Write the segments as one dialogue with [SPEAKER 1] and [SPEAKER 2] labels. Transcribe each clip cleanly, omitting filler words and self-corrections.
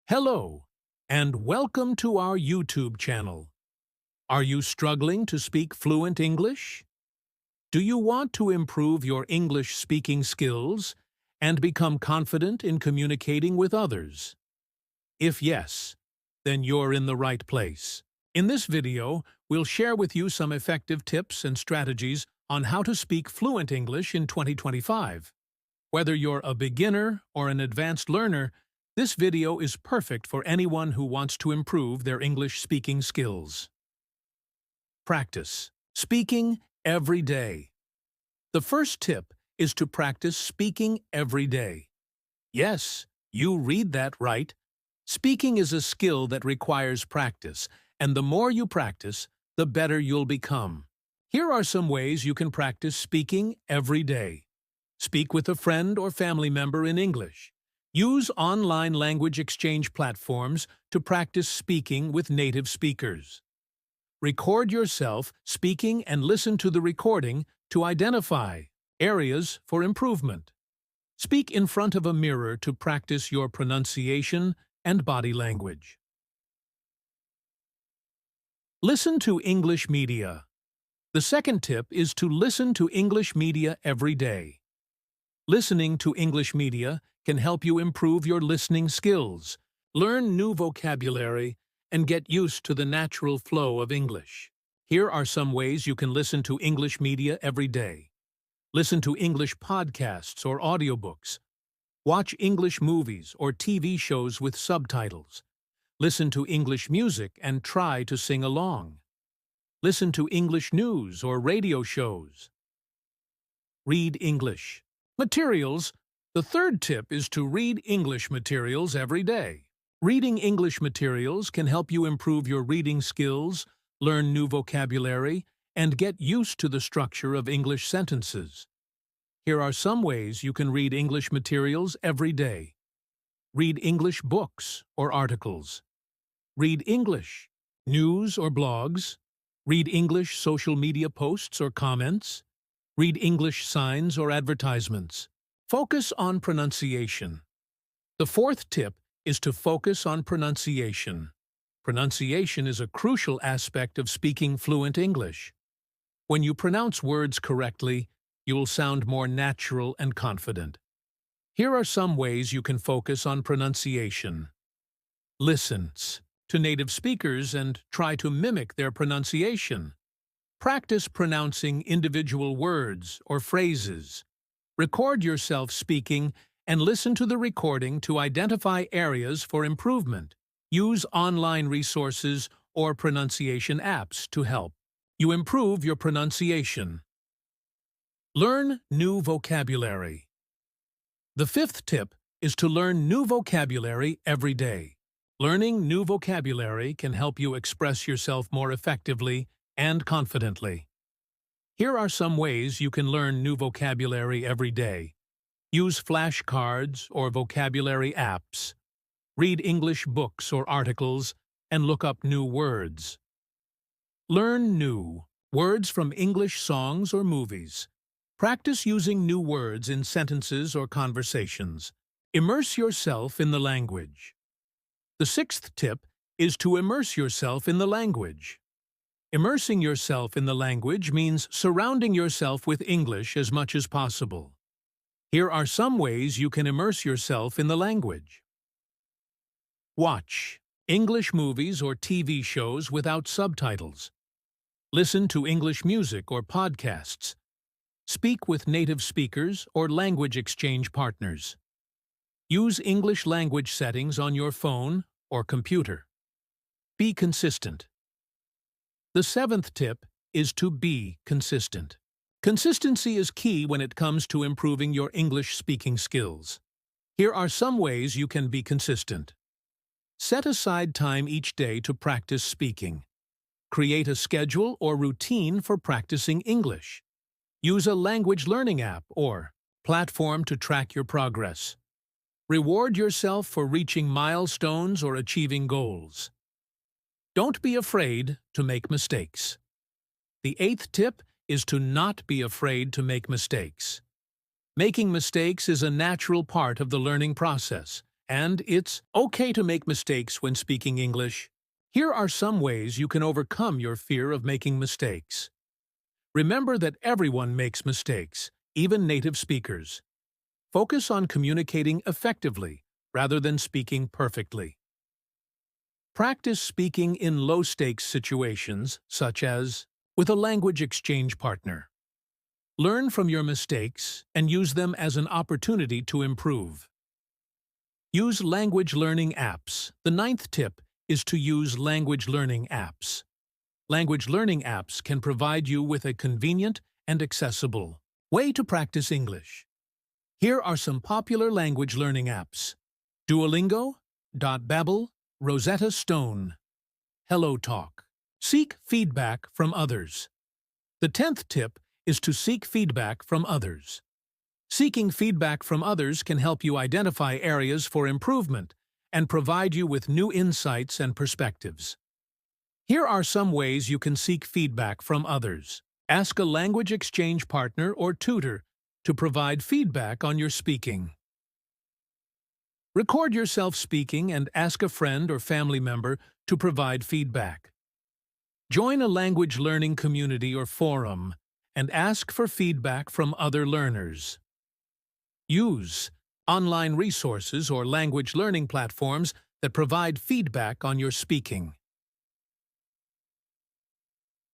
[SPEAKER 1] Hello, and welcome to our YouTube channel. Are you struggling to speak fluent English? Do you want to improve your English speaking skills and become confident in communicating with others? If yes, then you're in the right place. In this video, we'll share with you some effective tips and strategies on how to speak fluent English in 2025. Whether you're a beginner or an advanced learner, this video is perfect for anyone who wants to improve their English speaking skills. Practice. Speaking every day. The first tip is to practice speaking every day. Yes, you read that right. Speaking is a skill that requires practice, and the more you practice, the better you'll become. Here are some ways you can practice speaking every day. Speak with a friend or family member in English. Use online language exchange platforms to practice speaking with native speakers. Record yourself speaking and listen to the recording to identify areas for improvement. Speak in front of a mirror to practice your pronunciation and body language. Listen to English media. The second tip is to listen to English media every day. Listening to English media can help you improve your listening skills, learn new vocabulary, and get used to the natural flow of English. Here are some ways you can listen to English media every day. Listen to English podcasts or audiobooks. Watch English movies or TV shows with subtitles. Listen to English music and try to sing along. Listen to English news or radio shows. Read English materials. The third tip is to read English materials every day. Reading English materials can help you improve your reading skills, learn new vocabulary, and get used to the structure of English sentences. Here are some ways you can read English materials every day. Read English books or articles. Read English news or blogs. Read English social media posts or comments. Read English signs or advertisements. Focus on pronunciation. The fourth tip is to focus on pronunciation. Pronunciation is a crucial aspect of speaking fluent English. When you pronounce words correctly, you will sound more natural and confident. Here are some ways you can focus on pronunciation. Listen to native speakers and try to mimic their pronunciation. Practice pronouncing individual words or phrases. Record yourself speaking and listen to the recording to identify areas for improvement. Use online resources or pronunciation apps to help you improve your pronunciation. Learn new vocabulary. The fifth tip is to learn new vocabulary every day. Learning new vocabulary can help you express yourself more effectively and confidently. Here are some ways you can learn new vocabulary every day. Use flashcards or vocabulary apps. Read English books or articles and look up new words. Learn new words from English songs or movies. Practice using new words in sentences or conversations. Immerse yourself in the language. The sixth tip is to immerse yourself in the language. Immersing yourself in the language means surrounding yourself with English as much as possible. Here are some ways you can immerse yourself in the language. Watch English movies or TV shows without subtitles. Listen to English music or podcasts. Speak with native speakers or language exchange partners. Use English language settings on your phone or computer. Be consistent. The seventh tip is to be consistent. Consistency is key when it comes to improving your English speaking skills. Here are some ways you can be consistent. Set aside time each day to practice speaking. Create a schedule or routine for practicing English. Use a language learning app or platform to track your progress. Reward yourself for reaching milestones or achieving goals. Don't be afraid to make mistakes. The eighth tip is to not be afraid to make mistakes. Making mistakes is a natural part of the learning process, and it's okay to make mistakes when speaking English. Here are some ways you can overcome your fear of making mistakes. Remember that everyone makes mistakes, even native speakers. Focus on communicating effectively rather than speaking perfectly. Practice speaking in low-stakes situations, such as with a language exchange partner. Learn from your mistakes and use them as an opportunity to improve. Use language learning apps. The 9th tip is to use language learning apps. Language learning apps can provide you with a convenient and accessible way to practice English. Here are some popular language learning apps: Duolingo, Babbel, Rosetta Stone, HelloTalk. Seek feedback from others. The 10th tip is to seek feedback from others. Seeking feedback from others can help you identify areas for improvement and provide you with new insights and perspectives. Here are some ways you can seek feedback from others. Ask a language exchange partner or tutor to provide feedback on your speaking. Record yourself speaking and ask a friend or family member to provide feedback. Join a language learning community or forum and ask for feedback from other learners. Use online resources or language learning platforms that provide feedback on your speaking.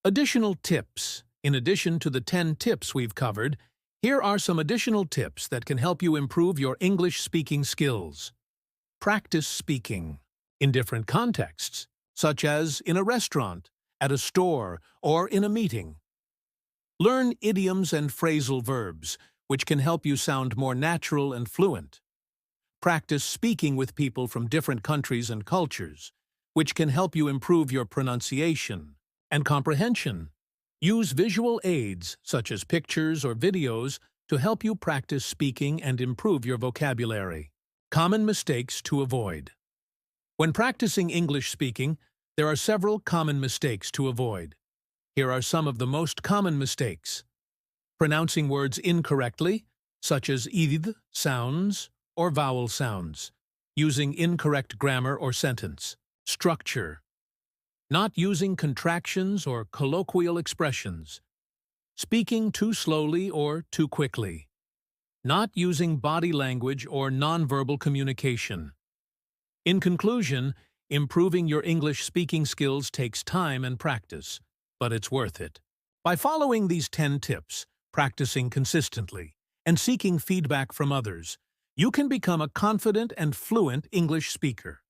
[SPEAKER 1] Additional tips. In addition to the 10 tips we've covered, here are some additional tips that can help you improve your English speaking skills. Practice speaking in different contexts, such as in a restaurant, at a store, or in a meeting. Learn idioms and phrasal verbs, which can help you sound more natural and fluent. Practice speaking with people from different countries and cultures, which can help you improve your pronunciation and comprehension. Use visual aids, such as pictures or videos, to help you practice speaking and improve your vocabulary. Common mistakes to avoid. When practicing English speaking, there are several common mistakes to avoid. Here are some of the most common mistakes. Pronouncing words incorrectly, such as th sounds or vowel sounds. Using incorrect grammar or sentence. Structure. Not using contractions or colloquial expressions. Speaking too slowly or too quickly. Not using body language or nonverbal communication. In conclusion, improving your English speaking skills takes time and practice, but it's worth it. By following these 10 tips, practicing consistently, and seeking feedback from others, you can become a confident and fluent English speaker.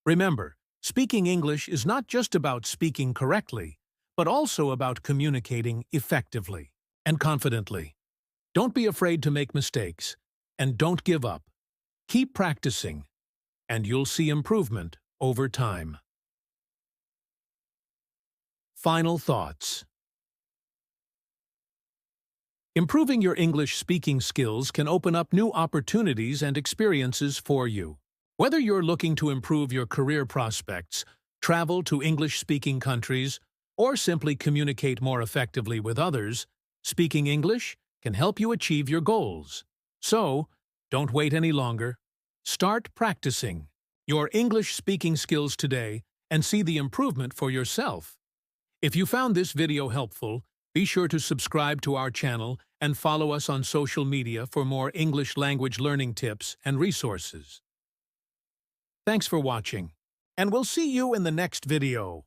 [SPEAKER 1] Remember, speaking English is not just about speaking correctly, but also about communicating effectively and confidently. Don't be afraid to make mistakes, and don't give up. Keep practicing, and you'll see improvement over time. Final thoughts. Improving your English speaking skills can open up new opportunities and experiences for you. Whether you're looking to improve your career prospects, travel to English-speaking countries, or simply communicate more effectively with others, speaking English can help you achieve your goals. So, don't wait any longer. Start practicing your English speaking skills today and see the improvement for yourself. If you found this video helpful, be sure to subscribe to our channel and follow us on social media for more English language learning tips and resources. Thanks for watching, and we'll see you in the next video.